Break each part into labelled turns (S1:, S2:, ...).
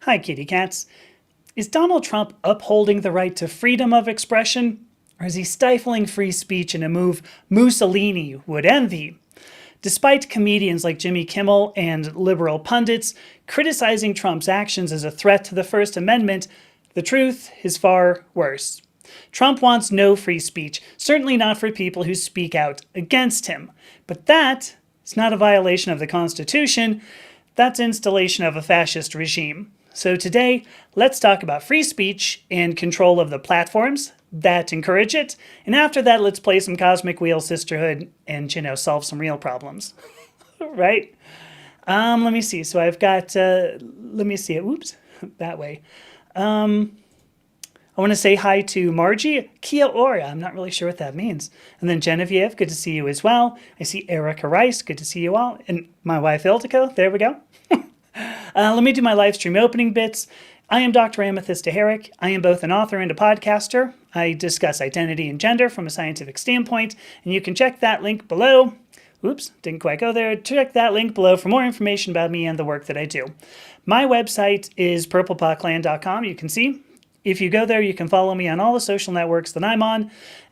S1: Hi, kitty cats. Is Donald Trump upholding the right to freedom of expression, or is he stifling free speech in a move Mussolini would envy? Despite comedians like Jimmy Kimmel and liberal pundits criticizing Trump's actions as a threat to the First Amendment, the truth is far worse. Trump wants no free speech, certainly not for people who speak out against him. But that is not a violation of the Constitution. That's installation of a fascist regime. So today, let's talk about free speech and control of the platforms that encourage it. And after that, let's play some Cosmic Wheel Sisterhood and, solve some real problems. Right? Let me see. So I've got, let me see it. Whoops, that way. I want to say hi to Margie. Kia ora. I'm not really sure what that means. And then Genevieve, good to see you as well. I see Erica Rice. Good to see you all. And my wife, Ildiko. There we go. Let me do my live stream opening bits. I am Dr. Amethysta Herrick. I am both an author and a podcaster. I discuss identity and gender from a scientific standpoint, and you can check that link below. Oops, didn't quite go there. Check that link below for more information about me and the work that I do. My website is purplepawclan.com. You can see. If you go there, you can follow me on all the social networks that I'm on.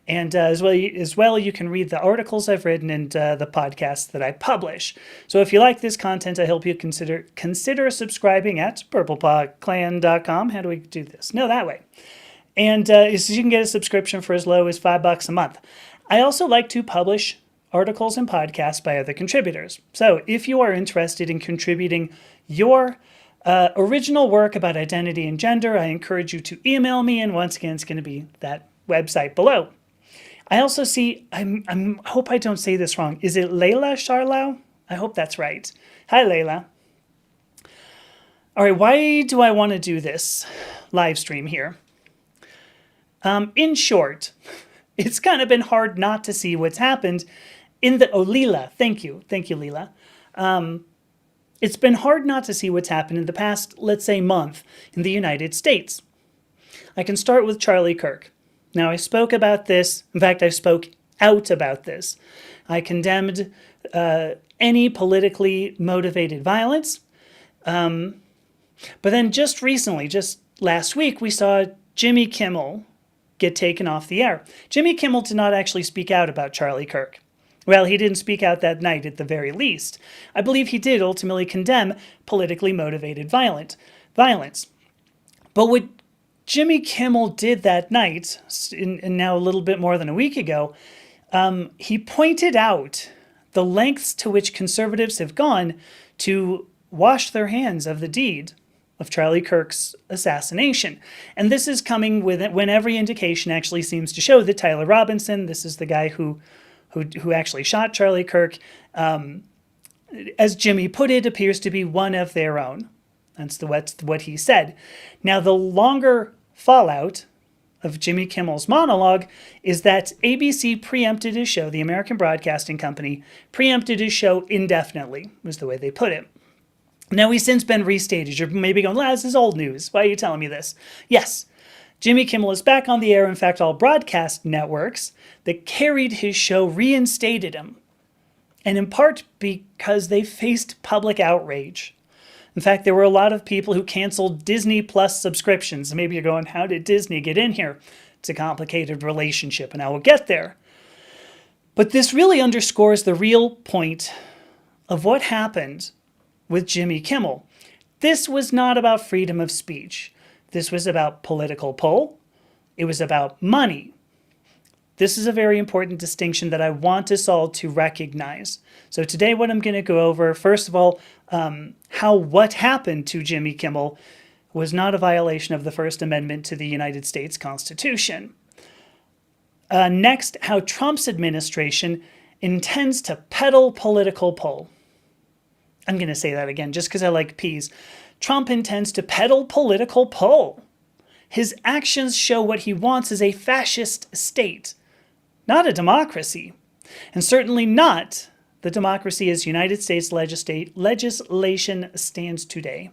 S1: And as well, you can read the articles I've written and the podcasts that I publish. So if you like this content, I hope you consider subscribing at purplepawclan.com. How do we do this? No, that way. And so you can get a subscription for as low as $5 a month. I also like to publish articles and podcasts by other contributors. So if you are interested in contributing your original work about identity and gender, I encourage you to email me. And once again, it's going to be that website below. I also see, I hope I don't say this wrong. Is it Layla Charlau? I hope that's right. Hi, Layla. All right, why do I want to do this live stream here? In short, it's kind of been hard not to see what's happened in the, Leela, thank you, Leela. It's been hard not to see what's happened in the past, let's say, month in the United States. I can start with Charlie Kirk. Now, I spoke about this. In fact, I spoke out about this. I condemned any politically motivated violence. But then just recently, just last week, we saw Jimmy Kimmel get taken off the air. Jimmy Kimmel did not actually speak out about Charlie Kirk. Well, he didn't speak out that night at the very least. I believe he did ultimately condemn politically motivated violence. But what Jimmy Kimmel did that night, and now a little bit more than a week ago, he pointed out the lengths to which conservatives have gone to wash their hands of the deed of Charlie Kirk's assassination. And this is coming when every indication actually seems to show that Tyler Robinson, this is the guy who actually shot Charlie Kirk, as Jimmy put it, appears to be one of their own. That's what he said. Now, the longer fallout of Jimmy Kimmel's monologue is that ABC preempted his show, the American Broadcasting Company, preempted his show indefinitely, was the way they put it. Now, he's since been restaged. You're maybe going, this is old news. Why are you telling me this? Yes, Jimmy Kimmel is back on the air. In fact, all broadcast networks that carried his show reinstated him, and in part because they faced public outrage. In fact, there were a lot of people who canceled Disney Plus subscriptions. Maybe you're going, how did Disney get in here? It's a complicated relationship, and I will get there. But this really underscores the real point of what happened with Jimmy Kimmel. This was not about freedom of speech. This was about political pull. It was about money. This is a very important distinction that I want us all to recognize. So today what I'm going to go over, first of all, what happened to Jimmy Kimmel was not a violation of the First Amendment to the United States Constitution. Next, how Trump's administration intends to peddle political pull. I'm going to say that again just because I like P's. Trump intends to peddle political pull. His actions show what he wants is a fascist state, not a democracy, and certainly not the democracy as United States legislation stands today.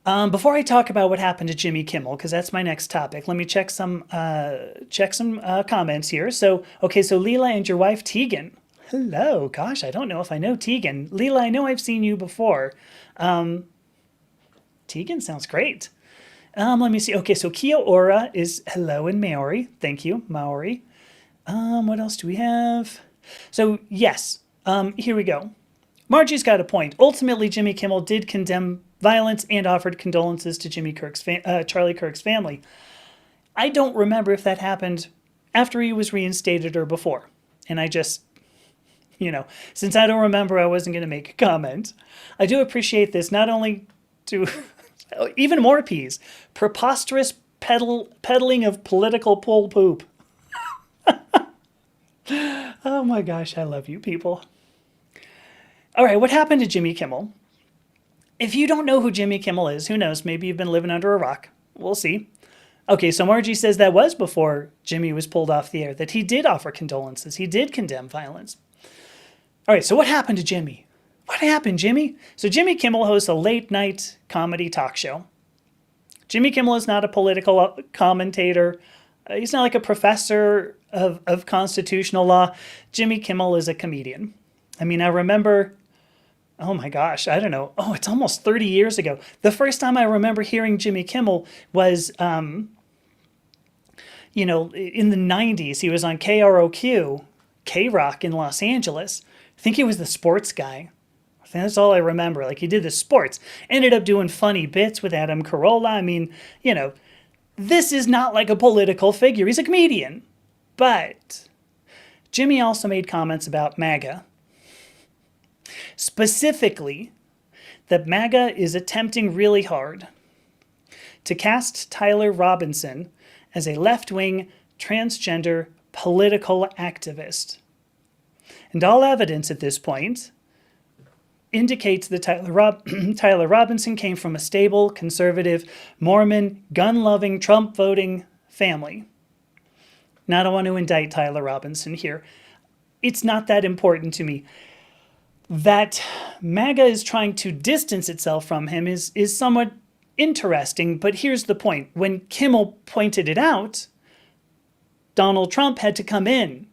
S1: Before I talk about what happened to Jimmy Kimmel, because that's my next topic, let me check some comments here. So Leela and your wife Tegan. Hello. Gosh, I don't know if I know Tegan. Leela, I know I've seen you before. Tegan sounds great. Let me see. Okay, so Kia ora is hello in Maori. Thank you, Maori. What else do we have? So, yes, here we go. Margie's got a point. Ultimately, Jimmy Kimmel did condemn violence and offered condolences to Charlie Kirk's family. I don't remember if that happened after he was reinstated or before. And I just, since I don't remember, I wasn't going to make a comment. I do appreciate this, not only to, even more peas, preposterous peddling of political pull poop. Oh my gosh, I love you people. All right, what happened to Jimmy Kimmel? If you don't know who Jimmy Kimmel is, who knows? Maybe you've been living under a rock. We'll see. Okay, so Margie says that was before Jimmy was pulled off the air, that he did offer condolences. He did condemn violence. All right, so what happened to Jimmy? What happened, Jimmy? So Jimmy Kimmel hosts a late-night comedy talk show. Jimmy Kimmel is not a political commentator. He's not like a professor of constitutional law. Jimmy Kimmel is a comedian. I mean, I remember, oh my gosh, I don't know. Oh, it's almost 30 years ago. The first time I remember hearing Jimmy Kimmel was, in the 90s. He was on KROQ, K-Rock in Los Angeles. I think he was the sports guy. I think that's all I remember. Like, he did the sports. Ended up doing funny bits with Adam Carolla. I mean, this is not like a political figure. He's a comedian. But Jimmy also made comments about MAGA. Specifically, that MAGA is attempting really hard to cast Tyler Robinson as a left-wing transgender political activist. And all evidence at this point indicates that Tyler Robinson came from a stable, conservative, Mormon, gun-loving, Trump-voting family. Now, I don't want to indict Tyler Robinson here. It's not that important to me. That MAGA is trying to distance itself from him is somewhat interesting, but here's the point. When Kimmel pointed it out, Donald Trump had to come in.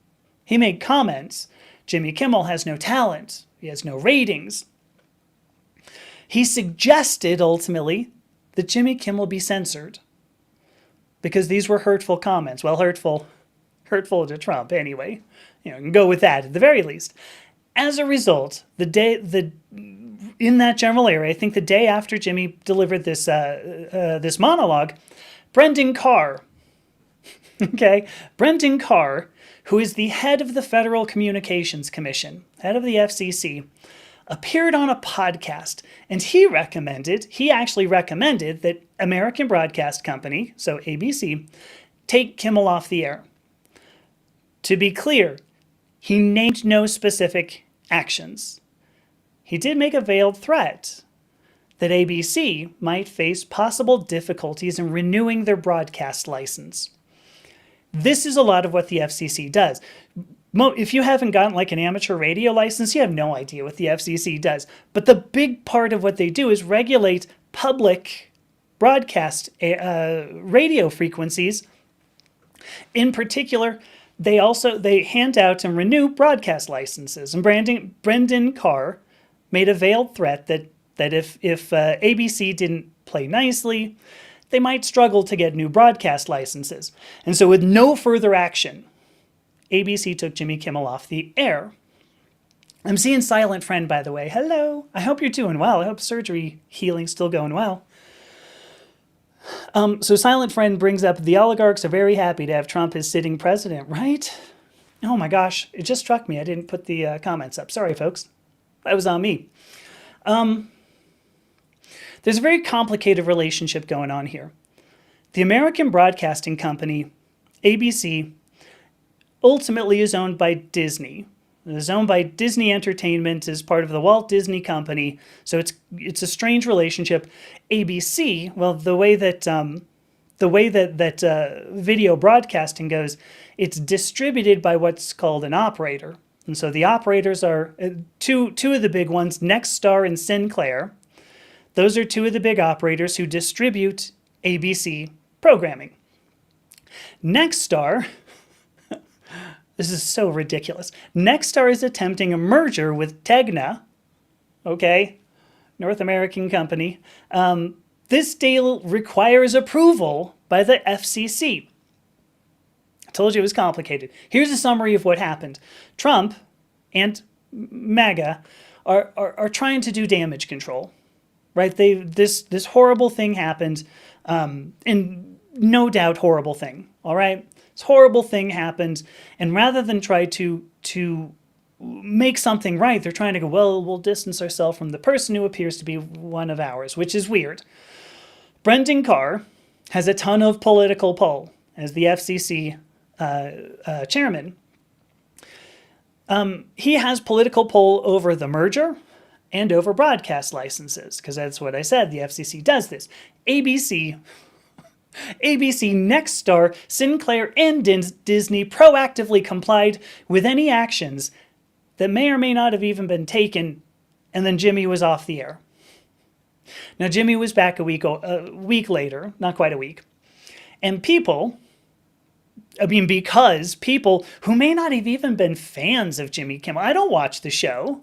S1: He made comments. Jimmy Kimmel has no talent. He has no ratings. He suggested, ultimately, that Jimmy Kimmel be censored because these were hurtful comments. Well, hurtful to Trump anyway. You can go with that at the very least. As a result, in that general area, I think the day after Jimmy delivered this this monologue, Brendan Carr, Brendan Carr, who is the head of the Federal Communications Commission, head of the FCC, appeared on a podcast, and he actually recommended that American Broadcast Company, so ABC, take Kimmel off the air. To be clear, he named no specific actions. He did make a veiled threat that ABC might face possible difficulties in renewing their broadcast license. This is a lot of what the FCC does. If you haven't gotten like an amateur radio license, you have no idea what the FCC does. But the big part of what they do is regulate public broadcast radio frequencies. In particular, they hand out and renew broadcast licenses. And Brendan Carr made a veiled threat that if ABC didn't play nicely, they might struggle to get new broadcast licenses. And so with no further action, ABC took Jimmy Kimmel off the air. I'm seeing Silent Friend, by the way. Hello. I hope you're doing well. I hope surgery healing's still going well. So Silent Friend brings up the oligarchs are very happy to have Trump as sitting president, right? Oh my gosh, it just struck me. I didn't put the comments up. Sorry, folks. That was on me. There's a very complicated relationship going on here. The American Broadcasting Company, ABC, ultimately is owned by Disney. It is owned by Disney Entertainment as part of the Walt Disney Company. So it's a strange relationship. ABC, well, the way that video broadcasting goes, it's distributed by what's called an operator. And so the operators are two of the big ones, Nexstar and Sinclair. Those are two of the big operators who distribute ABC programming. Nexstar, this is so ridiculous. Nexstar is attempting a merger with Tegna, North American company. This deal requires approval by the FCC. I told you it was complicated. Here's a summary of what happened. Trump and MAGA are trying to do damage control, right? This horrible thing happened, and no doubt horrible thing, all right? This horrible thing happened, and rather than try to make something right, they're trying to go, well, we'll distance ourselves from the person who appears to be one of ours, which is weird. Brendan Carr has a ton of political pull as the FCC chairman. He has political pull over the merger and over broadcast licenses, because that's what I said, the FCC does this. ABC, Nexstar, Sinclair, and Disney proactively complied with any actions that may or may not have even been taken, and then Jimmy was off the air. Now, Jimmy was back a week later, not quite a week, and because people who may not have even been fans of Jimmy Kimmel, I don't watch the show,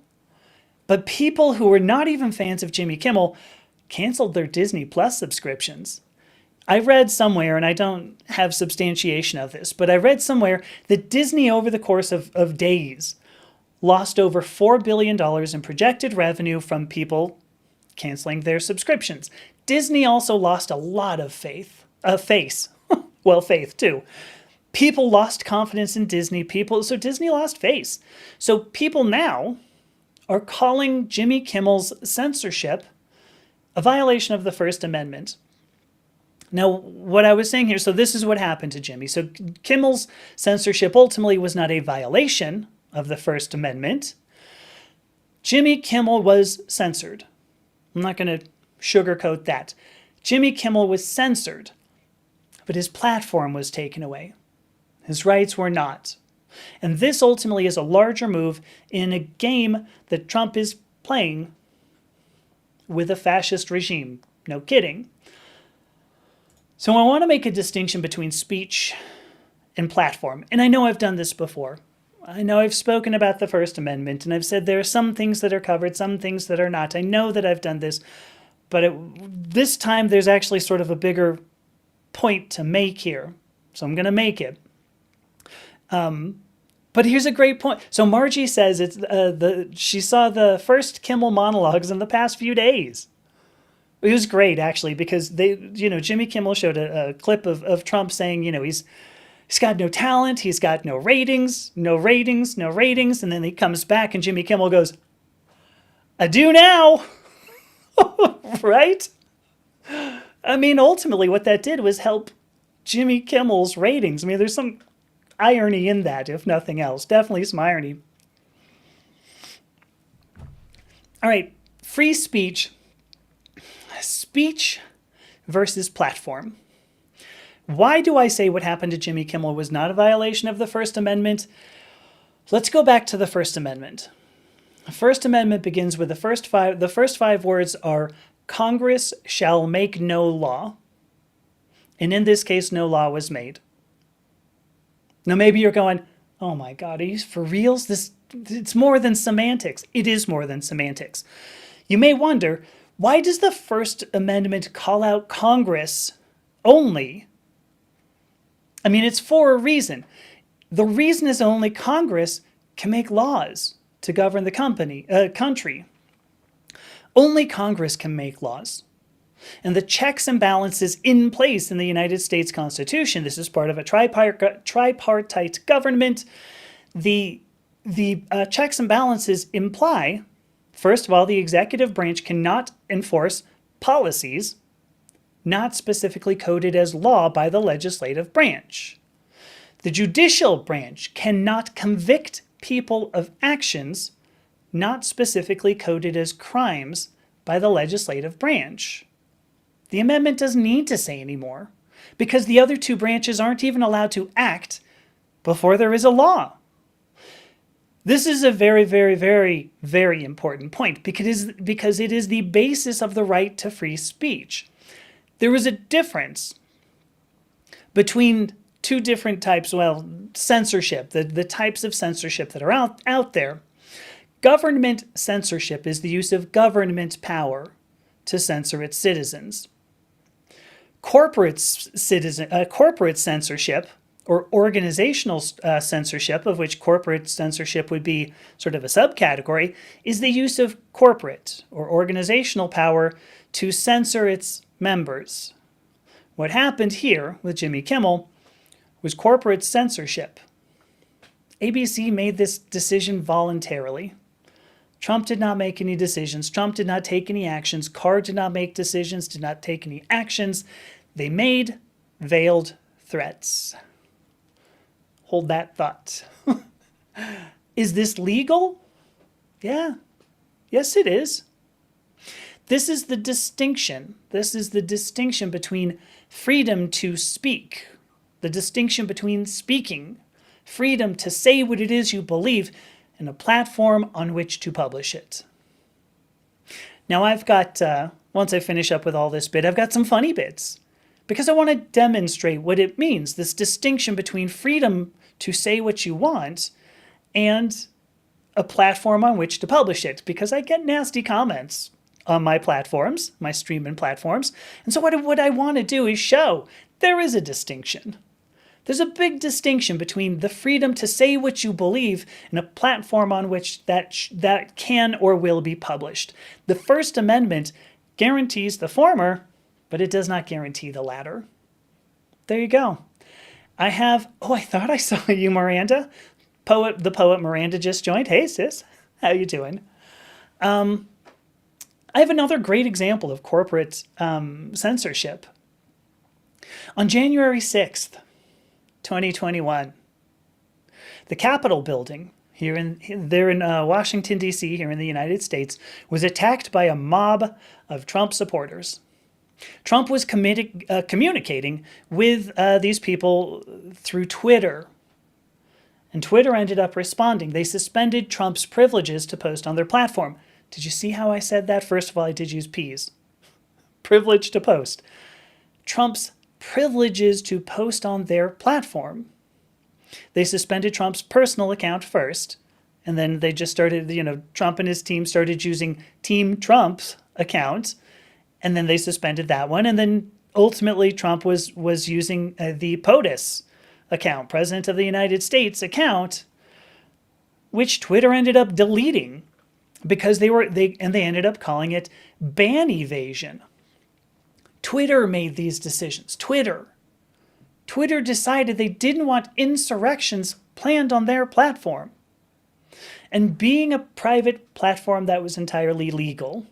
S1: but people who were not even fans of Jimmy Kimmel canceled their Disney Plus subscriptions. I read somewhere, and I don't have substantiation of this, but I read somewhere that Disney, over the course of days, lost over $4 billion in projected revenue from people canceling their subscriptions. Disney also lost a lot of faith too. People lost confidence in Disney. So Disney lost face. So people now are calling Jimmy Kimmel's censorship a violation of the First Amendment. Now, what I was saying here, so this is what happened to Jimmy. So Kimmel's censorship ultimately was not a violation of the First Amendment. Jimmy Kimmel was censored. I'm not going to sugarcoat that. Jimmy Kimmel was censored, but his platform was taken away. His rights were not. And this ultimately is a larger move in a game that Trump is playing with a fascist regime. No kidding. So I want to make a distinction between speech and platform. And I know I've done this before. I know I've spoken about the First Amendment, and I've said there are some things that are covered, some things that are not. I know that I've done this, but this time there's actually sort of a bigger point to make here. So I'm going to make it. But here's a great point. So Margie says she saw the first Kimmel monologues in the past few days. It was great, actually, because Jimmy Kimmel showed a clip of Trump saying, he's got no talent, he's got no ratings, no ratings, no ratings, and then he comes back and Jimmy Kimmel goes, I do now, right? I mean, ultimately what that did was help Jimmy Kimmel's ratings. I mean, there's some irony in that, if nothing else. Definitely some irony. All right, free speech versus platform. Why do I say what happened to Jimmy Kimmel was not a violation of the First Amendment? Let's go back to the First Amendment. The First Amendment begins with the first five words are, Congress shall make no law. And in this case, no law was made. Now maybe you're going, oh my God, are you for reals? It's more than semantics. It is more than semantics. You may wonder, why does the First Amendment call out Congress only? I mean, it's for a reason. The reason is only Congress can make laws to govern the country. Only Congress can make laws. And the checks and balances in place in the United States Constitution, this is part of a tripartite government, the checks and balances imply, first of all, the executive branch cannot enforce policies not specifically coded as law by the legislative branch. The judicial branch cannot convict people of actions not specifically coded as crimes by the legislative branch. The amendment doesn't need to say any more, because the other two branches aren't even allowed to act before there is a law. This is a very, very, very, very important point, because it is the basis of the right to free speech. There is a difference between two different types, censorship, the types of censorship that are out there. Government censorship is the use of government power to censor its citizens. corporate censorship, or organizational censorship, of which corporate censorship would be sort of a subcategory, is the use of corporate or organizational power to censor its members. What happened here with Jimmy Kimmel was corporate censorship. ABC made this decision voluntarily. Trump did not make any decisions. Trump did not take any actions. Carr did not make decisions, did not take any actions. They made veiled threats. Hold that thought. Is this legal? Yeah. Yes, it is. This is the distinction. This is the distinction between freedom to speak, the distinction between speaking, freedom to say what it is you believe, and a platform on which to publish it. Now I've got, once I finish up with all this bit, I've got some funny bits, because I want to demonstrate what it means, this distinction between freedom to say what you want and a platform on which to publish it, because I get nasty comments on my platforms, my streaming platforms. And so what I want to do is show there is a distinction. There's a big distinction between the freedom to say what you believe and a platform on which that can or will be published. The First Amendment guarantees the former, but it does not guarantee the latter. There you go. I thought I saw you, Miranda. The poet Miranda just joined. Hey, sis. How you doing? I have another great example of corporate censorship. On January 6th, 2021, the Capitol building there in Washington, D.C., here in the United States, was attacked by a mob of Trump supporters. Trump was communicating with these people through Twitter. And Twitter ended up responding. They suspended Trump's privileges to post on their platform. Did you see how I said that? First of all, I did use P's. Privilege to post. Trump's privileges to post on their platform. They suspended Trump's personal account first, and then they just started, Trump and his team started using Team Trump's account, and then they suspended that one, and then ultimately Trump was using the POTUS account, President of the United States account, which Twitter ended up deleting because they ended up calling it ban evasion. Twitter made these decisions. Twitter decided they didn't want insurrections planned on their platform. And being a private platform that was entirely legal,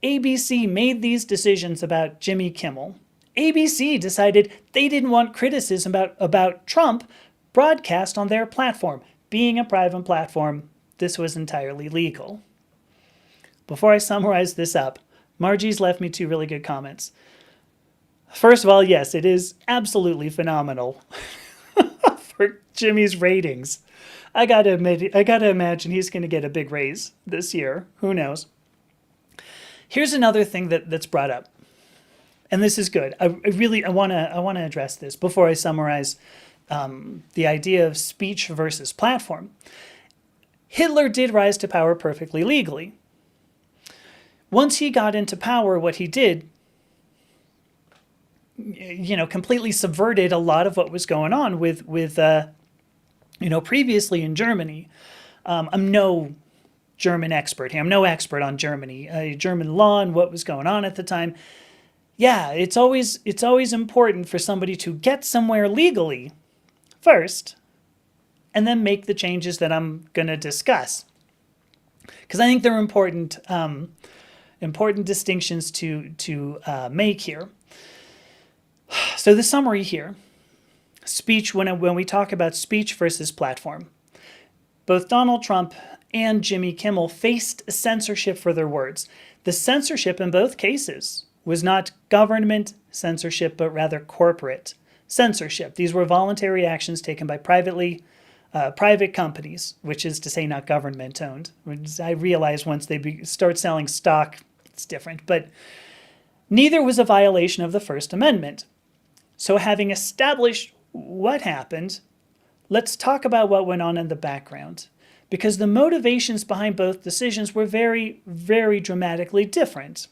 S1: ABC made these decisions about Jimmy Kimmel. ABC decided they didn't want criticism about Trump broadcast on their platform. Being a private platform, this was entirely legal. Before I summarize this up, Margie's left me 2 really good comments. First of all, yes, it is absolutely phenomenal for Jimmy's ratings. I gotta imagine he's going to get a big raise this year. Who knows? Here's another thing that's brought up, and this is good. I want to address this before I summarize the idea of speech versus platform. Hitler did rise to power perfectly legally. Once he got into power, what he did, completely subverted a lot of what was going on with previously in Germany. I'm no German expert here. I'm no expert on Germany, German law and what was going on at the time. Yeah, it's always important for somebody to get somewhere legally first and then make the changes that I'm going to discuss. Because I think they're important distinctions to make here. So the summary here, speech, when we talk about speech versus platform, both Donald Trump and Jimmy Kimmel faced censorship for their words. The censorship in both cases was not government censorship, but rather corporate censorship. These were voluntary actions taken by private companies, which is to say not government-owned. I realize once they start selling stock, it's different. But neither was a violation of the First Amendment. So having established what happened, let's talk about what went on in the background, because the motivations behind both decisions were very, very dramatically different.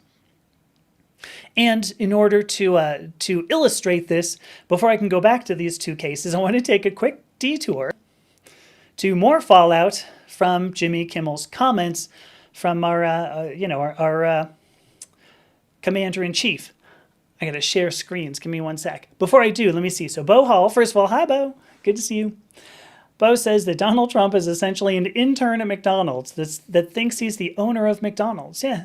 S1: And in order to illustrate this, before I can go back to these two cases, I want to take a quick detour to more fallout from Jimmy Kimmel's comments from our commander-in-chief. I gotta share screens. Give me one sec. Before I do, let me see. So Bo Hall, first of all, hi Bo. Good to see you. Bo says that Donald Trump is essentially an intern at McDonald's that thinks he's the owner of McDonald's. Yeah.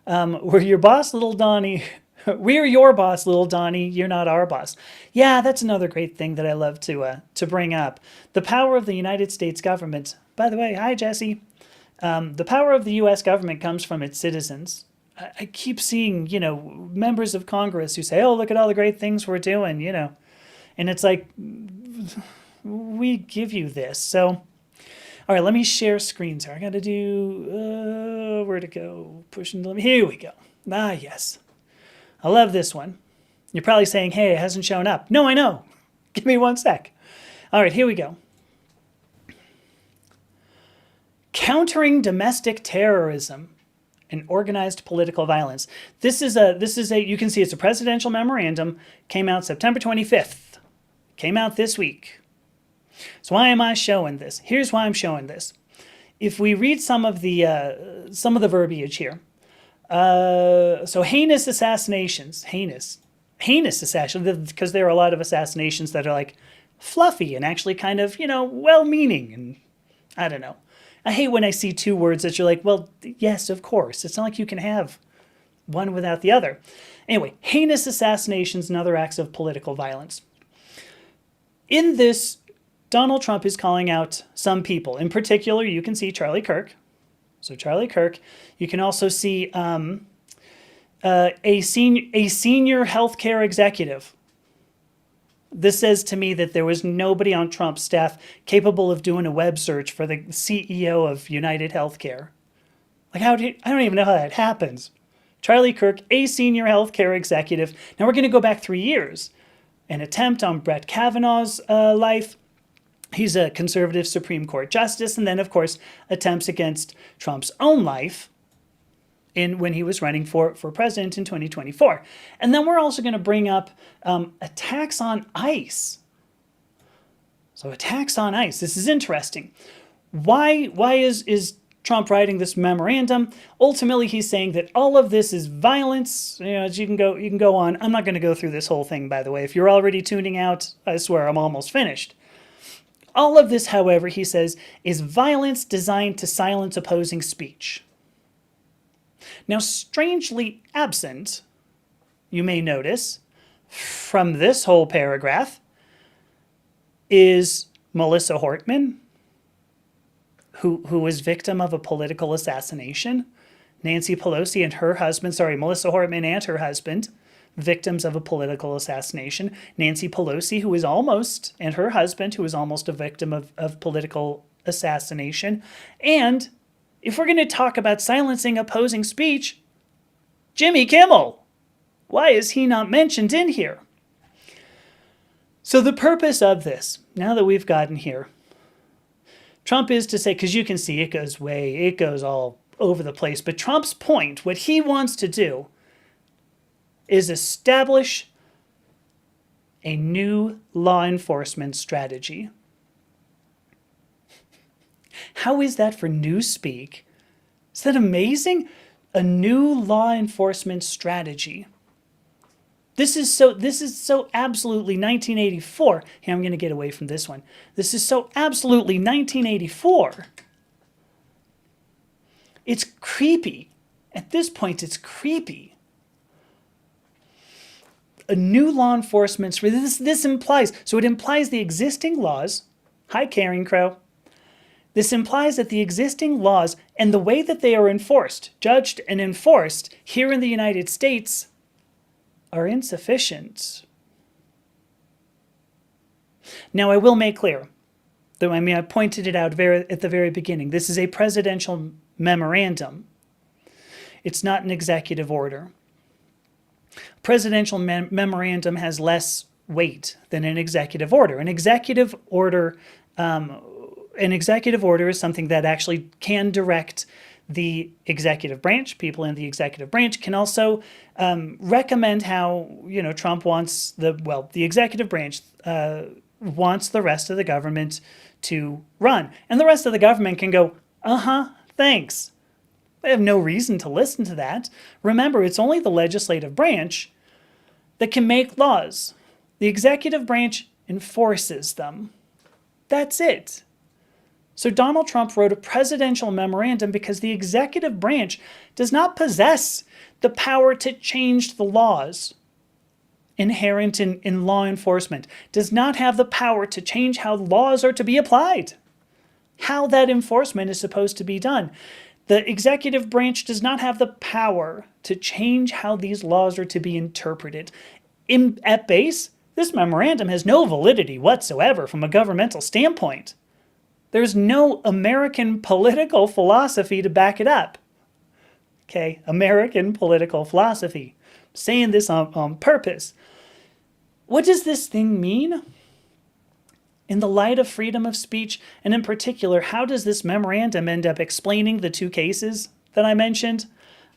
S1: We're your boss, little Donnie. We're your boss, little Donnie. You're not our boss. Yeah, that's another great thing that I love to bring up. The power of the United States government. By the way, hi Jesse. The power of the U.S. government comes from its citizens. I keep seeing, members of Congress who say, oh, look at all the great things we're doing, And it's like, we give you this. So, all right, let me share screens here. I got to do, where to go? Pushing, here we go. Ah, yes. I love this one. You're probably saying, hey, it hasn't shown up. No, I know. Give me one sec. All right, here we go. Countering domestic terrorism and organized political violence. This is a you can see it's a presidential memorandum, came out September 25th. Came out this week. So why am I showing this? Here's why I'm showing this. If we read some of the verbiage here. So heinous assassinations, heinous assassinations, because there are a lot of assassinations that are like fluffy and actually kind of, well-meaning, and I don't know. I hate when I see two words that you're like, well, yes, of course. It's not like you can have one without the other. Anyway, heinous assassinations and other acts of political violence. In this, Donald Trump is calling out some people. In particular, you can see Charlie Kirk. So Charlie Kirk. You can also see a senior healthcare executive. This says to me that there was nobody on Trump's staff capable of doing a web search for the CEO of United Healthcare. Like, I don't even know how that happens. Charlie Kirk, a senior healthcare executive. Now we're going to go back 3 years. An attempt on Brett Kavanaugh's life. He's a conservative Supreme Court justice. And then, of course, attempts against Trump's own life when he was running for president in 2024. And then we're also going to bring up attacks on ICE. So attacks on ICE. This is interesting. Why is Trump writing this memorandum? Ultimately, he's saying that all of this is violence. You can go on. I'm not going to go through this whole thing, by the way. If you're already tuning out, I swear I'm almost finished. All of this, however, he says, is violence designed to silence opposing speech. Now, strangely absent, you may notice, from this whole paragraph, is Melissa Hortman, who was victim of a political assassination. Nancy Pelosi and her husband, Melissa Hortman and her husband, victims of a political assassination. Nancy Pelosi, and her husband, who was almost a victim of political assassination. And if we're going to talk about silencing opposing speech, Jimmy Kimmel. Why is he not mentioned in here? So the purpose of this, now that we've gotten here, Trump is to say, because you can see it goes all over the place, but Trump's point, what he wants to do, is establish a new law enforcement strategy. How is that for newspeak? Is that amazing? A new law enforcement strategy. This is so absolutely 1984. Here, I'm going to get away from this one. This is so absolutely 1984. It's creepy. At this point, it's creepy. A new law enforcement, this implies, so it implies the existing laws. Hi, Caring Crow. This implies that the existing laws and the way that they are enforced, judged and enforced here in the United States are insufficient. Now, I will make clear, though I pointed it out at the very beginning, this is a presidential memorandum. It's not an executive order. Presidential memorandum has less weight than an executive order. An executive order is something that actually can direct the executive branch, people in the executive branch, can also recommend how, Trump wants the executive branch wants the rest of the government to run. And the rest of the government can go, thanks. They have no reason to listen to that. Remember, it's only the legislative branch that can make laws. The executive branch enforces them. That's it. So Donald Trump wrote a presidential memorandum because the executive branch does not possess the power to change the laws inherent in law enforcement, does not have the power to change how laws are to be applied, how that enforcement is supposed to be done. The executive branch does not have the power to change how these laws are to be interpreted. At base, this memorandum has no validity whatsoever from a governmental standpoint. There's no American political philosophy to back it up. Okay, American political philosophy. I'm saying this on purpose. What does this thing mean? In the light of freedom of speech, and in particular, how does this memorandum end up explaining the two cases that I mentioned?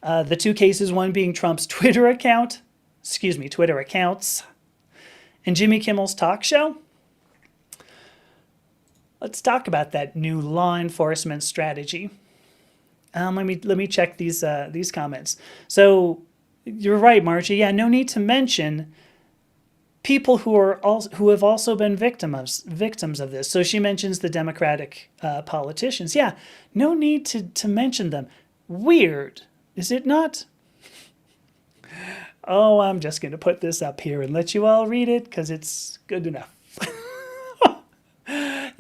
S1: The two cases, one being Trump's Twitter accounts, and Jimmy Kimmel's talk show? Let's talk about that new law enforcement strategy. Let me check these comments. So you're right, Margie. Yeah, no need to mention people who have also been victims of this. So she mentions the Democratic politicians. Yeah, no need to mention them. Weird, is it not? Oh, I'm just going to put this up here and let you all read it because it's good enough.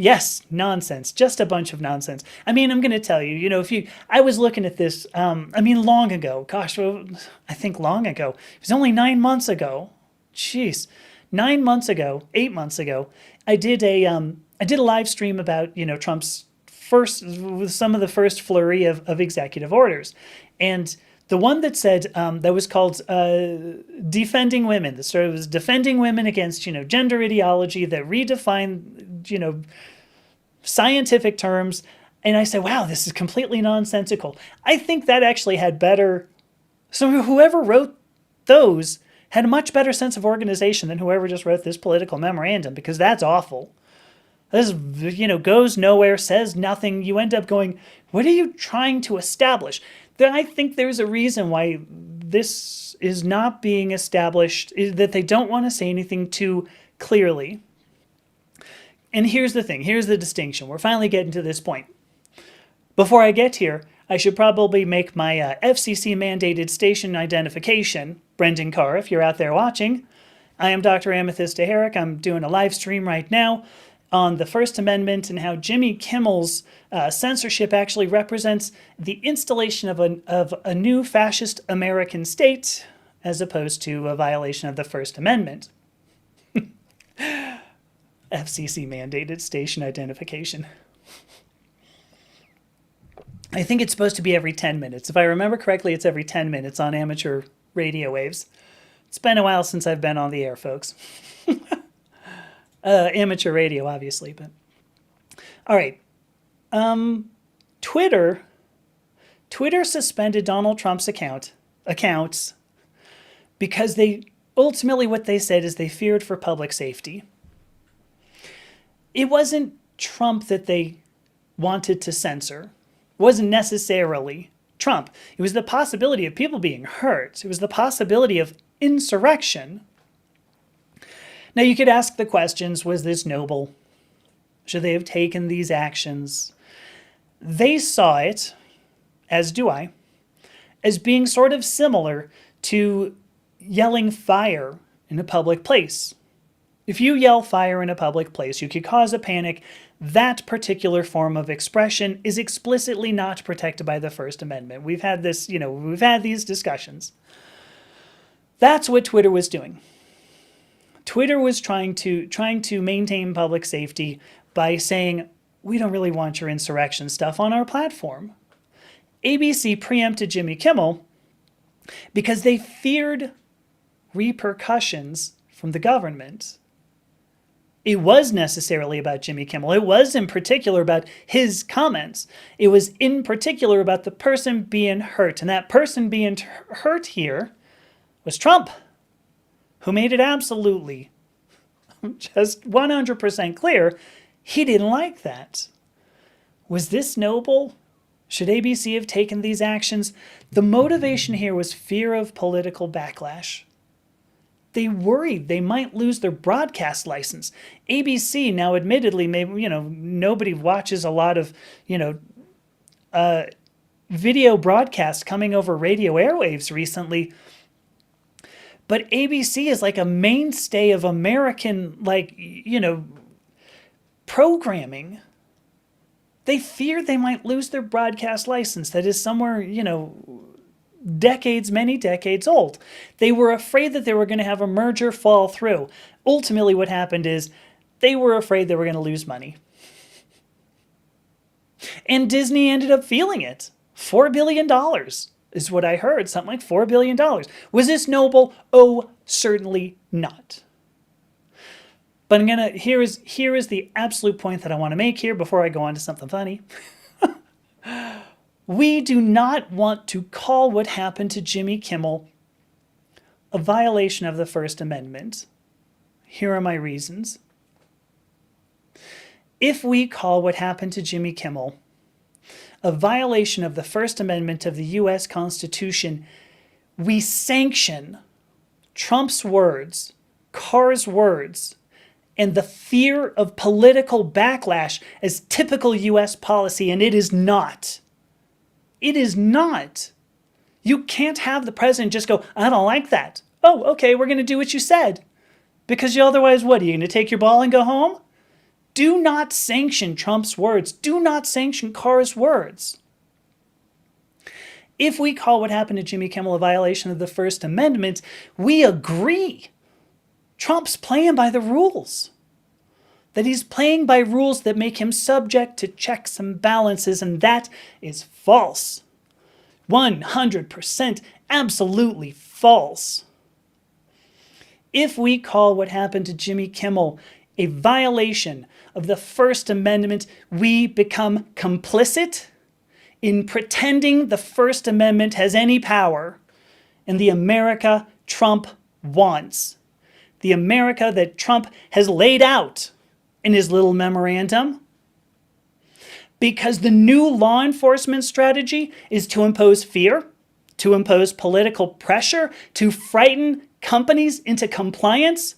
S1: Yes, nonsense. Just a bunch of nonsense. I mean, I'm going to tell you, I was looking at this, long ago. Gosh, I think long ago. It was only 9 months ago. Jeez. 8 months ago, I did a live stream about, Trump's some of the first flurry of executive orders. And the one that said, that was called Defending Women. The story was defending women against, gender ideology that redefined, scientific terms. And I said, wow, this is completely nonsensical. I think that actually had better. So whoever wrote those had a much better sense of organization than whoever just wrote this political memorandum, because that's awful. This, goes nowhere, says nothing. You end up going, what are you trying to establish? I think there's a reason why this is not being established, is that they don't want to say anything too clearly. And here's the thing. Here's the distinction. We're finally getting to this point. Before I get here, I should probably make my FCC-mandated station identification. Brendan Carr, if you're out there watching. I am Dr. Amethysta Herrick. I'm doing a live stream right now on the First Amendment and how Jimmy Kimmel's censorship actually represents the installation of a new fascist American state as opposed to a violation of the First Amendment. FCC-mandated station identification. I think it's supposed to be every 10 minutes. If I remember correctly, it's every 10 minutes on amateur radio waves. It's been a while since I've been on the air, folks. Amateur radio, obviously, but all right. Twitter suspended Donald Trump's accounts because what they said is they feared for public safety. It wasn't Trump that they wanted to censor. It wasn't necessarily Trump. It was the possibility of people being hurt. It was the possibility of insurrection. Now, you could ask the questions, was this noble? Should they have taken these actions? They saw it, as do I, as being sort of similar to yelling fire in a public place. If you yell fire in a public place, you could cause a panic. That particular form of expression is explicitly not protected by the First Amendment. We've had this, we've had these discussions. That's what Twitter was doing. Twitter was trying to maintain public safety by saying, we don't really want your insurrection stuff on our platform. ABC preempted Jimmy Kimmel because they feared repercussions from the government It was necessarily about Jimmy Kimmel. It was in particular about his comments. It was in particular about the person being hurt. And that person being hurt here was Trump, who made it absolutely just 100% clear he didn't like that. Was this noble? Should ABC have taken these actions? The motivation here was fear of political backlash. They worried they might lose their broadcast license. ABC now, admittedly, maybe, nobody watches a lot of, video broadcasts coming over radio airwaves recently. But ABC is like a mainstay of American, programming. They feared they might lose their broadcast license that is somewhere, many decades old. They were afraid that they were going to have a merger fall through. Ultimately, what happened is they were afraid they were going to lose money. And Disney ended up feeling it. $4 billion is what I heard, something like $4 billion. Was this noble? Oh, certainly not. But here is the absolute point that I want to make here before I go on to something funny. We do not want to call what happened to Jimmy Kimmel a violation of the First Amendment. Here are my reasons. If we call what happened to Jimmy Kimmel a violation of the First Amendment of the U.S. Constitution, we sanction Trump's words, Carr's words, and the fear of political backlash as typical U.S. policy, and it is not. It is not. You can't have the president just go, I don't like that. Oh, okay, we're going to do what you said. Because you otherwise, what, are you going to take your ball and go home? Do not sanction Trump's words. Do not sanction Carr's words. If we call what happened to Jimmy Kimmel a violation of the First Amendment, we agree Trump's playing by the rules. That he's playing by rules that make him subject to checks and balances, and that is false. 100% absolutely false. If we call what happened to Jimmy Kimmel a violation of the First Amendment, we become complicit in pretending the First Amendment has any power in the America Trump wants. The America that Trump has laid out in his little memorandum. Because the new law enforcement strategy is to impose fear, to impose political pressure, to frighten companies into compliance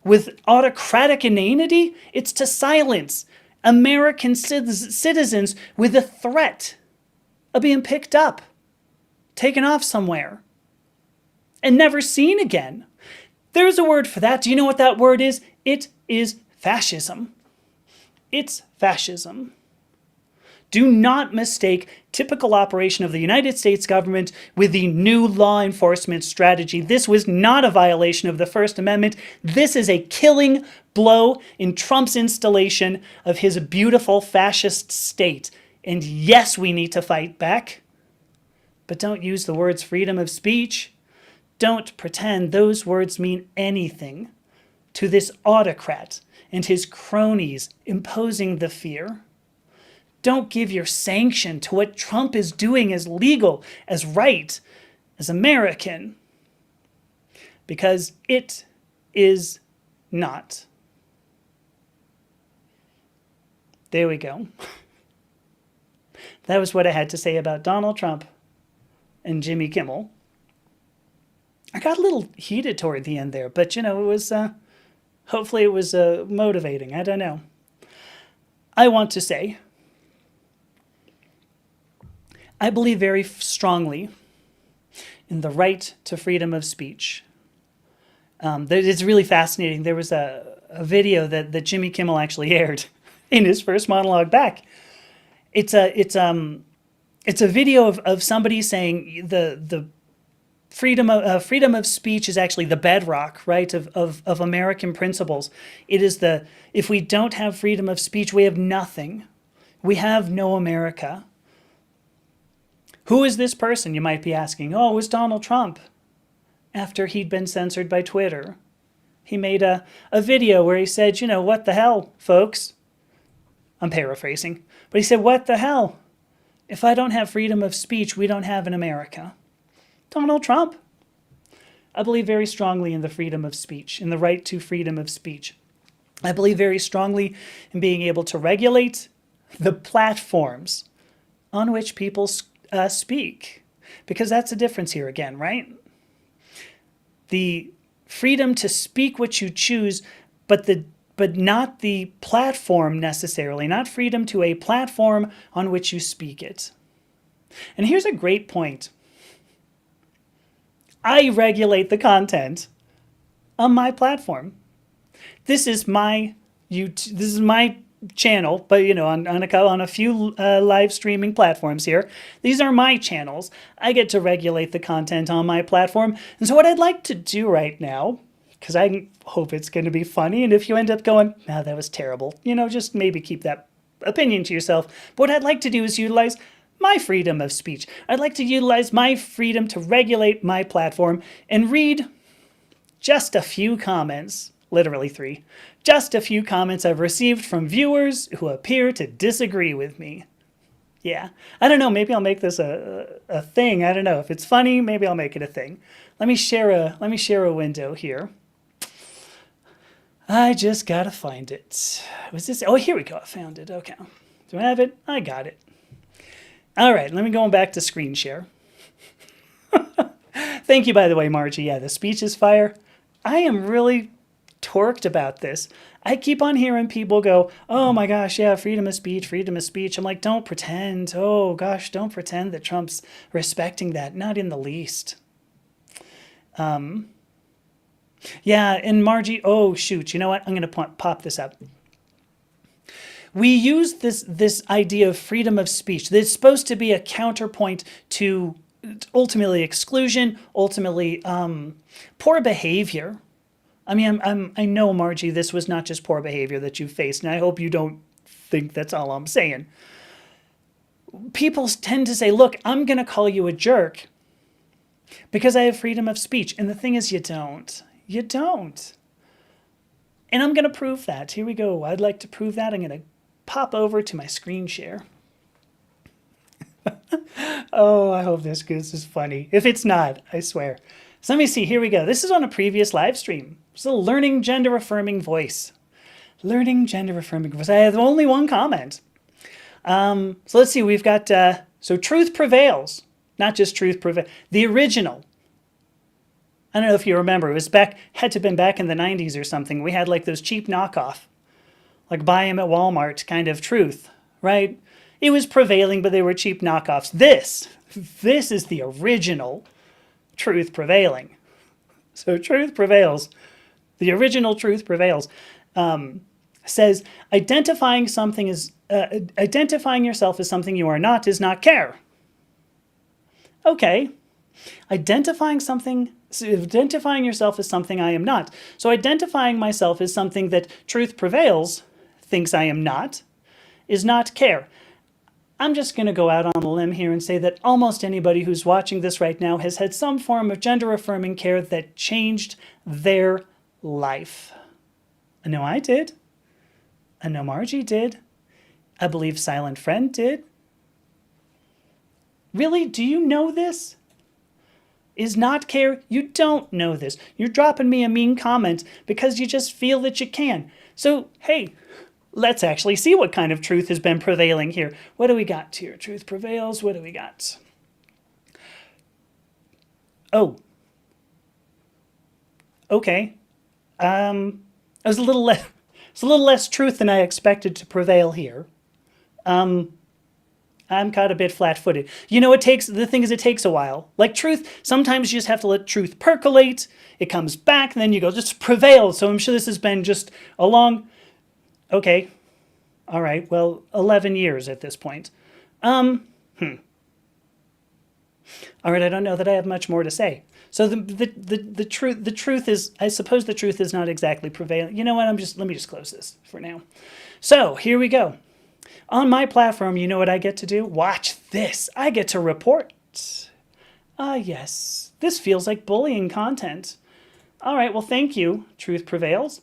S1: with autocratic inanity. It's to silence American citizens with a threat of being picked up, taken off somewhere, and never seen again. There's a word for that. Do you know what that word is? It is fascism. It's fascism. Do not mistake typical operation of the United States government with the new law enforcement strategy. This was not a violation of the First Amendment. This is a killing blow in Trump's installation of his beautiful fascist state. And yes, we need to fight back. But don't use the words freedom of speech. Don't pretend those words mean anything to this autocrat and his cronies imposing the fear. Don't give your sanction to what Trump is doing as legal, as right, as American. Because it is not. There we go. That was what I had to say about Donald Trump and Jimmy Kimmel. I got a little heated toward the end there, but it was, hopefully it was motivating. I don't know. I want to say, I believe very strongly in the right to freedom of speech. It's really fascinating. There was a video that Jimmy Kimmel actually aired in his first monologue back. It's a video of somebody saying the freedom of speech is actually the bedrock, right, of American principles. It is if we don't have freedom of speech, we have nothing. We have no America. Who is this person, you might be asking? Oh, it was Donald Trump, after he'd been censored by Twitter. He made a video where he said, you know, what the hell, folks? I'm paraphrasing. But he said, what the hell? If I don't have freedom of speech, we don't have an America. Donald Trump. I believe very strongly in the freedom of speech, in the right to freedom of speech. I believe very strongly in being able to regulate the platforms on which people speak. Because that's the difference here again, right? The freedom to speak what you choose, but not the platform necessarily, not freedom to a platform on which you speak it. And here's a great point. I regulate the content on my platform. This is my channel, but you know, on a few live streaming platforms here. These are my channels. I get to regulate the content on my platform. And so what I'd like to do right now, because I hope it's going to be funny, and if you end up going, "No, that was terrible," you know, just maybe keep that opinion to yourself. But what I'd like to do is utilize my freedom of speech. I'd like to utilize my freedom to regulate my platform and read just a few comments, literally 3, just a few comments I've received from viewers who appear to disagree with me. Yeah, I don't know, maybe I'll make this a thing. I don't know. If it's funny, maybe I'll make it a thing. Let me share a window here. I just gotta find it. Was this? Oh, here we go. I found it. Okay. Do I have it? I got it. All right, let me go back to screen share. Thank you, by the way, Margie. Yeah, the speech is fire. I am really torqued about this. I keep on hearing people go, "Oh my gosh, yeah, freedom of speech, freedom of speech." I'm like, don't pretend. Oh gosh, don't pretend that Trump's respecting that. Not in the least. Yeah, and Margie, oh shoot, you know what? I'm going to pop this up. We use this idea of freedom of speech. That's supposed to be a counterpoint to ultimately exclusion, ultimately poor behavior. I mean, I know, Margie, this was not just poor behavior that you faced, and I hope you don't think that's all I'm saying. People tend to say, look, I'm going to call you a jerk because I have freedom of speech. And the thing is, you don't. You don't. And I'm going to prove that. Here we go. I'd like to prove that. I'm going to pop over to my screen share. Oh, I hope this is funny. If it's not, I swear. So let me see. Here we go. This is on a previous live stream. So learning gender affirming voice. Learning gender affirming voice. I have only one comment. So let's see. We've got, so truth prevails. Not just truth prevails. The original. I don't know if you remember. It was had to have been back in the 90s or something. We had like those cheap knockoff. Like buy them at Walmart kind of truth, right? It was prevailing, but they were cheap knockoffs. This is the original truth prevailing. So truth prevails. The original truth prevails. Says identifying yourself as something you are not is not care. Okay. Identifying yourself as something I am not. So identifying myself as something that truth prevails thinks I am not is not care. I'm just going to go out on a limb here and say that almost anybody who's watching this right now has had some form of gender-affirming care that changed their life. I know I did. I know Margie did. I believe Silent Friend did. Really? Do you know this? Is not care? You don't know this. You're dropping me a mean comment because you just feel that you can. So, hey, let's actually see what kind of truth has been prevailing here. What do we got here? Truth prevails. What do we got? Oh. Okay. It was a little less truth than I expected to prevail here. I'm caught a bit flat-footed. You know, the thing is, it takes a while. Like truth, sometimes you just have to let truth percolate. It comes back, and then you go, just prevail. So I'm sure this has been just a long, okay, all right, well, 11 years at this point. All right, I don't know that I have much more to say. So the truth is, I suppose the truth is not exactly prevailing. You know what, let me just close this for now. So here we go. On my platform, you know what I get to do? Watch this. I get to report. Ah, yes. This feels like bullying content. All right, well, thank you. Truth prevails.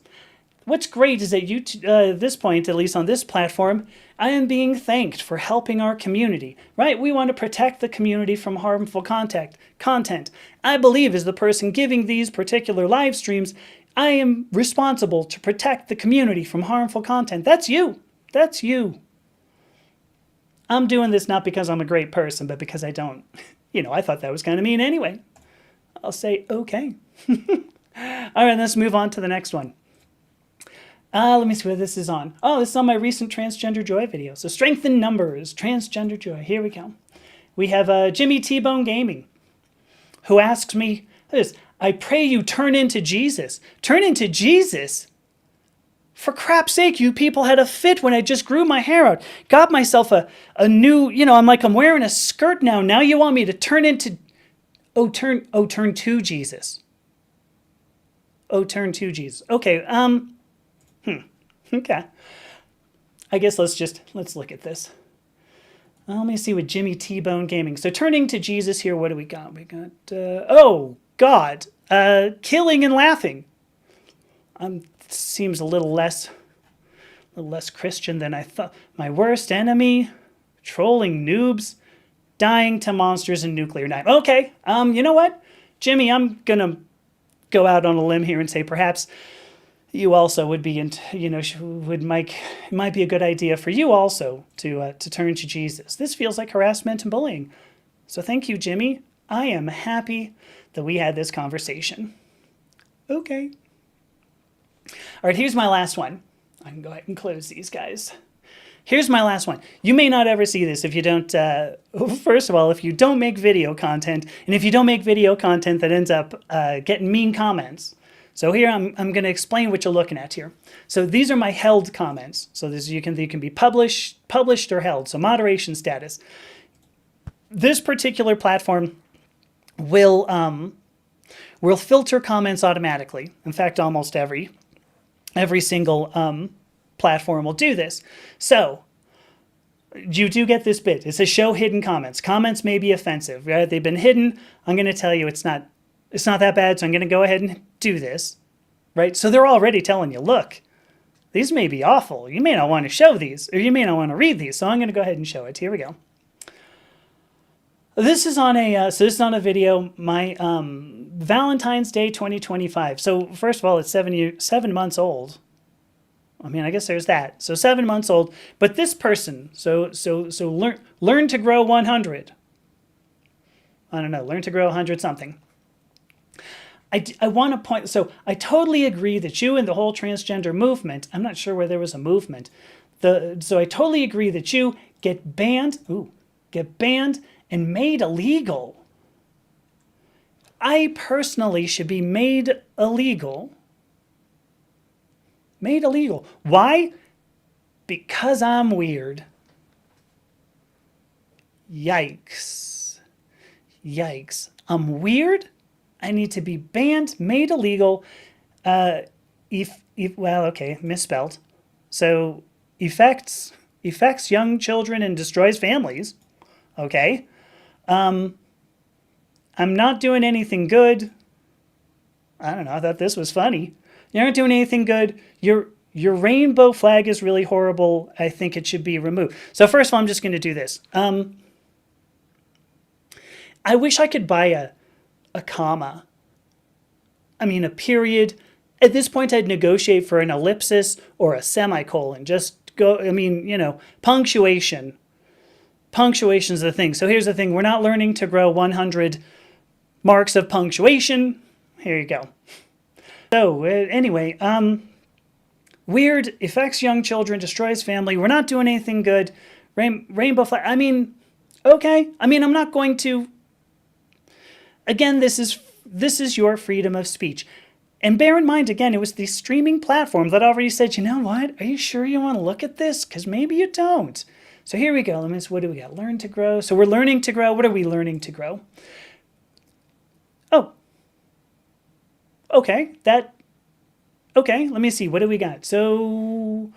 S1: What's great is that you, at this point, at least on this platform, I am being thanked for helping our community, right? We want to protect the community from harmful content. I believe as the person giving these particular live streams, I am responsible to protect the community from harmful content. That's you. That's you. I'm doing this not because I'm a great person, but because I don't, I thought that was kind of mean anyway. I'll say, okay. All right, let's move on to the next one. Let me see what this is on. Oh, this is on my recent Transgender Joy video. So strength in numbers, Transgender Joy. Here we go. We have Jimmy T-Bone Gaming, who asks me this. I pray you turn into Jesus. Turn into Jesus? For crap's sake, you people had a fit when I just grew my hair out. Got myself a new, I'm wearing a skirt now. Now you want me to turn into, turn to Jesus. Turn to Jesus. Okay, okay. I guess let's look at this. Let me see with Jimmy T-Bone Gaming. So turning to Jesus here, what do we got? We got, oh, God. Killing and laughing. Seems a little less Christian than I thought. My worst enemy. Trolling noobs. Dying to monsters and nuclear knife. Okay, you know what? Jimmy, I'm going to go out on a limb here and say perhaps you also would be, it might be a good idea for you also to turn to Jesus. This feels like harassment and bullying. So thank you, Jimmy. I am happy that we had this conversation. Okay. All right, here's my last one. I can go ahead and close these guys. Here's my last one. You may not ever see this if you don't, first of all, if you don't make video content, and if you don't make video content that ends up getting mean comments. So here I'm going to explain what you're looking at here. So these are my held comments. So they can be published or held. So moderation status. This particular platform will filter comments automatically. In fact, almost every single platform will do this. So you do get this bit. It says show hidden comments. Comments may be offensive, right? They've been hidden. I'm going to tell you it's not that bad, so I'm going to go ahead and do this, right? So they're already telling you, look, these may be awful. You may not want to show these, or you may not want to read these. So I'm going to go ahead and show it. Here we go. This is on a video, my Valentine's Day 2025. So first of all, it's 7 months old. I mean, I guess there's that. So 7 months old. But this person, so learn to grow 100. I don't know, learn to grow 100 something. I want to point, so I totally agree that you and the whole transgender movement, I'm not sure where there was a movement. So I totally agree that you get banned and made illegal. I personally should be made illegal. Made illegal. Why? Because I'm weird. Yikes. Yikes. I'm weird. I need to be banned, made illegal. Well, okay, misspelled. So affects young children and destroys families. Okay. I'm not doing anything good. I don't know. I thought this was funny. You're not doing anything good. Your rainbow flag is really horrible. I think it should be removed. So first of all, I'm just going to do this. I wish I could buy a comma. I mean, a period. At this point, I'd negotiate for an ellipsis or a semicolon. Just go, I mean, punctuation. Punctuation's the thing. So here's the thing. We're not learning to grow 100 marks of punctuation. Here you go. So anyway, weird, affects young children, destroys family. We're not doing anything good. Rainbow flag. I mean, okay. I mean, I'm not going to. Again, this is your freedom of speech. And bear in mind, again, it was the streaming platform that already said, you know what? Are you sure you want to look at this? Because maybe you don't. So here we go. What do we got? Learn to grow. So we're learning to grow. What are we learning to grow? Oh. Okay. Okay, let me see. What do we got? So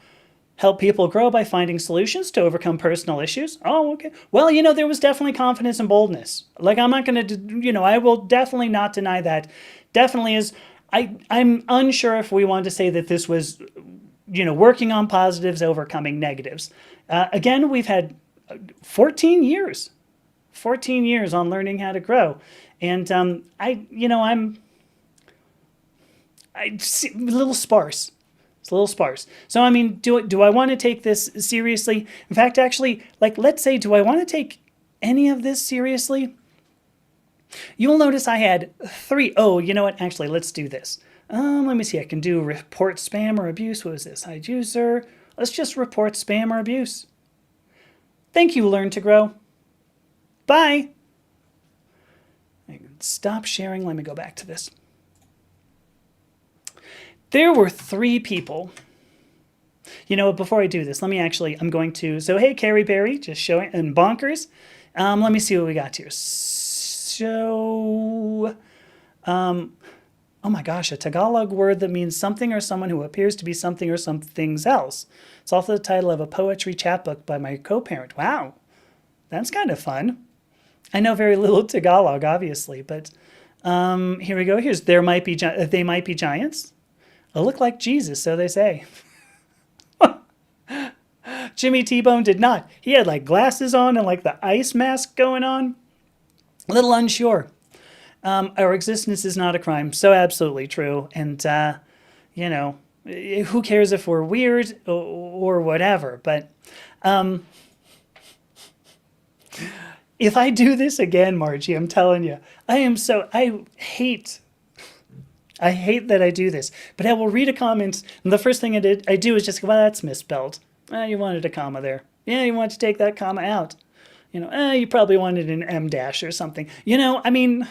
S1: help people grow by finding solutions to overcome personal issues. Oh, okay. Well, there was definitely confidence and boldness. Like, I'm not going to, I will definitely not deny that. Definitely is. I'm unsure if we want to say that this was, working on positives, overcoming negatives. Again, we've had 14 years, 14 years on learning how to grow. And it's a little sparse. It's a little sparse. So, I mean, do I want to take this seriously? In fact, actually, let's say, do I want to take any of this seriously? You'll notice I had 3. Oh, you know what? Actually, let's do this. Let me see. I can do report spam or abuse. What was this? Hi, user. Let's just report spam or abuse. Thank you, Learn to Grow. Bye. Stop sharing. Let me go back to this. There were 3 people. Before I do this, I'm going to, so hey, Carrie Berry, just showing, and Bonkers. Let me see what we got here. So, oh my gosh, a Tagalog word that means something or someone who appears to be something or something else. It's also the title of a poetry chapbook by my co-parent. Wow, that's kind of fun. I know very little Tagalog, obviously, but here we go. Here's they might be giants. I look like Jesus, so they say. Jimmy T-Bone did not. He had glasses on and the ice mask going on. A little unsure. Our existence is not a crime. So absolutely true. And, who cares if we're weird or whatever. But if I do this again, Margie, I'm telling you, I hate that I do this. But I will read a comment, and the first thing I do is just go, well, that's misspelled. You wanted a comma there. Yeah, you wanted to take that comma out. You probably wanted an M dash or something. I mean,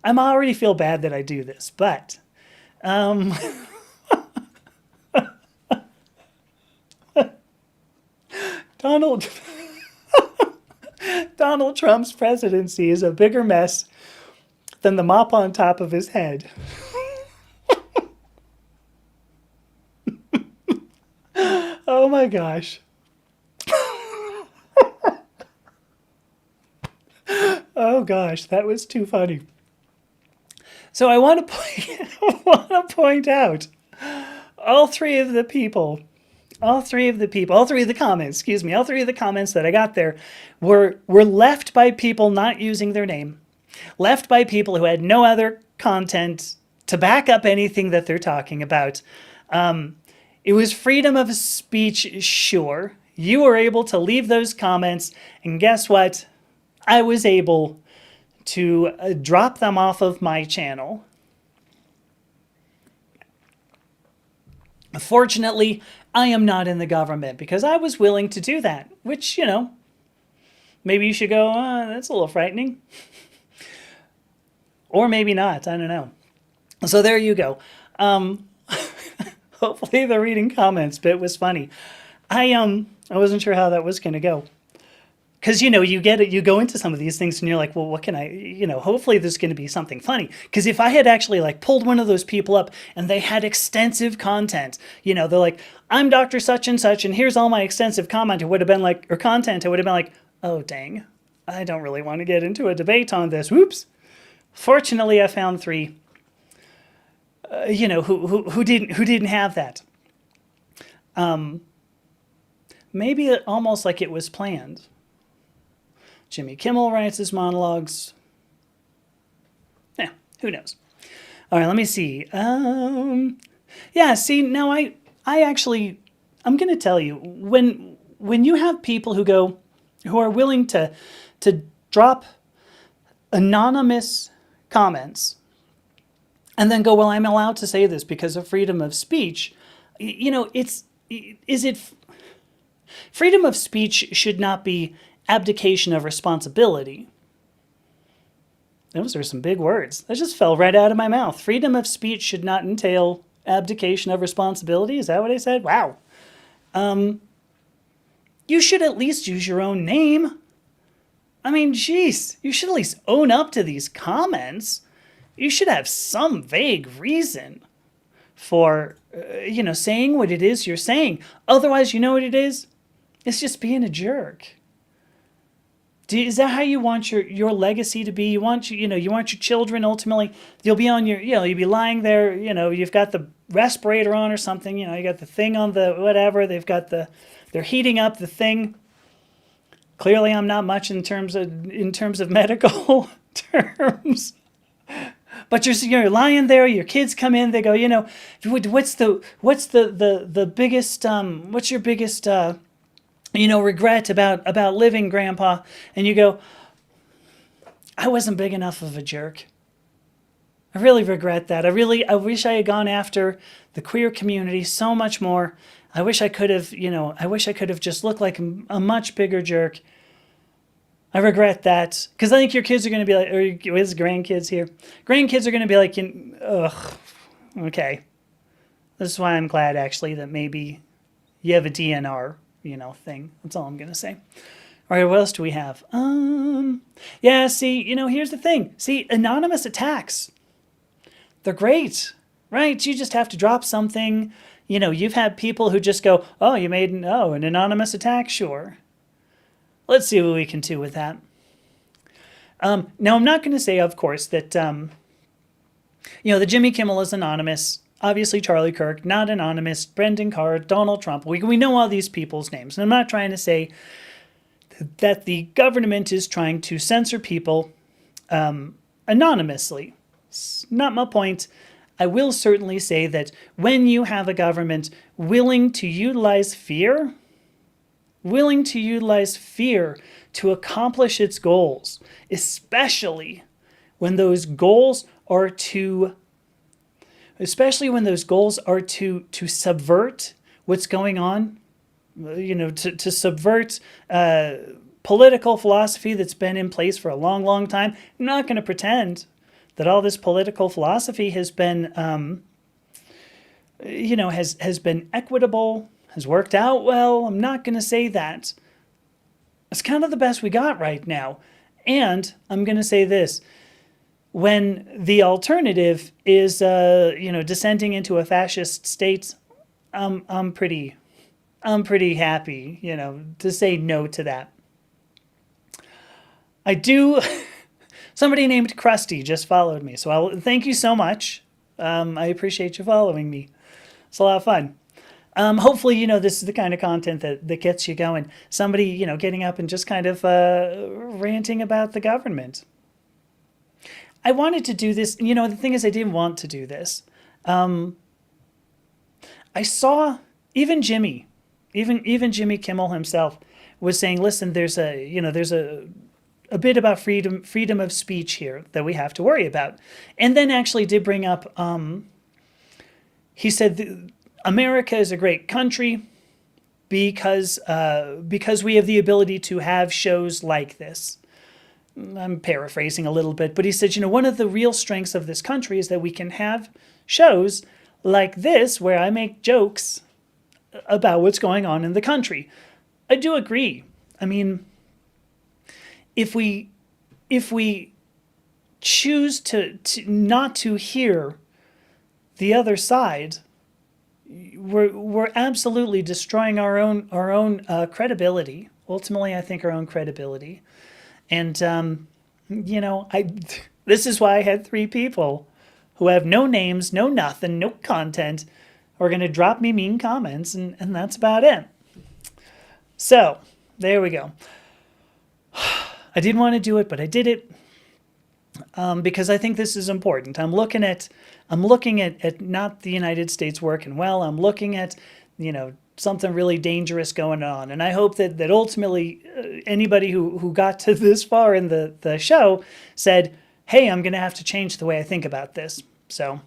S1: I'm already feel bad that I do this, but Donald Trump's presidency is a bigger mess than the mop on top of his head. Oh my gosh. Oh gosh, that was too funny. So I want to point out all three of the comments that I got there were left by people not using their name, left by people who had no other content to back up anything that they're talking about. It was freedom of speech, sure. You were able to leave those comments, and guess what? I was able to drop them off of my channel. Fortunately, I am not in the government because I was willing to do that, which, maybe you should go, that's a little frightening. Or maybe not, I don't know. So there you go. Hopefully the reading comments bit was funny. I wasn't sure how that was going to go. Because, you go into some of these things and you're like, well, what can I, hopefully there's going to be something funny. Because if I had actually pulled one of those people up and they had extensive content, they're like, I'm Dr. Such and Such and here's all my extensive content, it would have been like, oh, dang, I don't really want to get into a debate on this. Whoops. Fortunately, I found 3, who didn't have that. Maybe almost like it was planned. Jimmy Kimmel writes his monologues. Yeah, who knows? All right, let me see. Yeah, see, now I'm going to tell you, when you have people who are willing to drop anonymous comments and then go, well, I'm allowed to say this because of freedom of speech, freedom of speech should not be abdication of responsibility. Those are some big words. That just fell right out of my mouth. Freedom of speech should not entail abdication of responsibility. Is that what I said? Wow. You should at least use your own name. I mean, geez, you should at least own up to these comments. You should have some vague reason for, saying what it is you're saying. Otherwise, you know what it is? It's just being a jerk. Is that how you want your legacy to be? You want you want your children ultimately. You'll be on you'll be lying there. You've got the respirator on or something. You got the thing on the whatever. They're heating up the thing. Clearly, I'm not much in terms of medical terms. But you're lying there. Your kids come in. They go, what's the biggest what's your biggest regret about living, Grandpa? And you go, I wasn't big enough of a jerk. I really regret that. I wish I had gone after the queer community so much more. I wish I could have, just looked like a much bigger jerk. I regret that. Because I think your kids are going to be like, or his grandkids here. Grandkids are going to be like, ugh, okay. This is why I'm glad, actually, that maybe you have a DNR, thing. That's all I'm going to say. All right, what else do we have? Yeah, see, here's the thing. See, anonymous attacks. They're great, right? You just have to drop something. You've had people who just go, oh, you made an anonymous attack? Sure. Let's see what we can do with that. Now, I'm not going to say, of course, that, the Jimmy Kimmel is anonymous. Obviously, Charlie Kirk, not anonymous. Brendan Carr, Donald Trump. We know all these people's names. And I'm not trying to say that the government is trying to censor people anonymously. It's not my point. I will certainly say that when you have a government willing to utilize fear to accomplish its goals, especially when those goals are to subvert what's going on, to subvert political philosophy that's been in place for a long, long time. I'm not going to pretend that all this political philosophy has been, has been equitable, has worked out well. I'm not going to say that. It's kind of the best we got right now. And I'm going to say this. When the alternative is, descending into a fascist state, I'm pretty happy, to say no to that. I do. Somebody named Krusty just followed me, so thank you so much. I appreciate you following me. It's a lot of fun. Hopefully, this is the kind of content that gets you going. Somebody, getting up and just kind of ranting about the government. I wanted to do this. The thing is, I didn't want to do this. I saw even Jimmy Kimmel himself was saying, listen, there's a bit about freedom of speech here that we have to worry about. And then actually did bring up, he said, America is a great country because we have the ability to have shows like this. I'm paraphrasing a little bit, but he said, one of the real strengths of this country is that we can have shows like this where I make jokes about what's going on in the country. I do agree. I mean, if we choose to not to hear the other side, we're absolutely destroying our own credibility. Ultimately, I think our own credibility. And this is why I had 3 people who have no names, no nothing, no content, who are going to drop me mean comments, and that's about it. So there we go. I didn't want to do it, but I did it because I think this is important. I'm looking at not the United States working well. I'm looking at, something really dangerous going on. And I hope that ultimately anybody who got to this far in the show said, hey, I'm going to have to change the way I think about this. So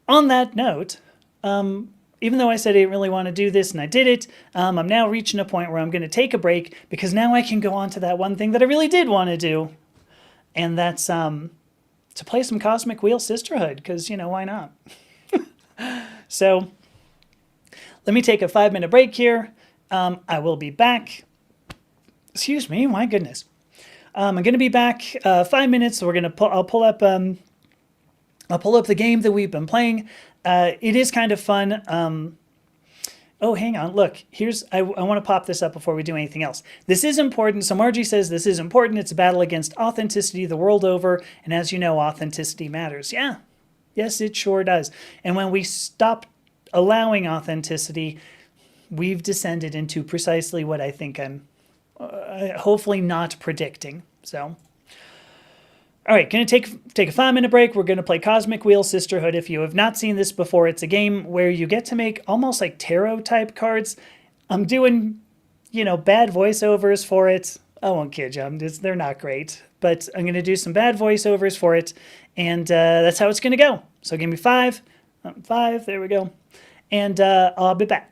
S1: on that note, even though I said I didn't really want to do this and I did it, I'm now reaching a point where I'm going to take a break because now I can go on to that one thing that I really did want to do. And that's to play some Cosmic Wheel Sisterhood because, why not? So let me take a 5-minute break here. I will be back. Excuse me, my goodness. I'm going to be back 5 minutes. So I'll pull up the game that we've been playing. It is kind of fun. Oh, hang on. Look, I want to pop this up before we do anything else. This is important. So Margie says this is important. It's a battle against authenticity the world over. And as you know, authenticity matters. Yeah. Yes, it sure does. And when we stop allowing authenticity, we've descended into precisely what I think I'm hopefully not predicting. So, all right, going to take a 5-minute break. We're going to play Cosmic Wheel Sisterhood. If you have not seen this before, it's a game where you get to make almost like tarot type cards. I'm doing, bad voiceovers for it. I won't kid you, they're not great, but I'm going to do some bad voiceovers for it, and that's how it's going to go. So give me 5, 5, there we go, and I'll be back.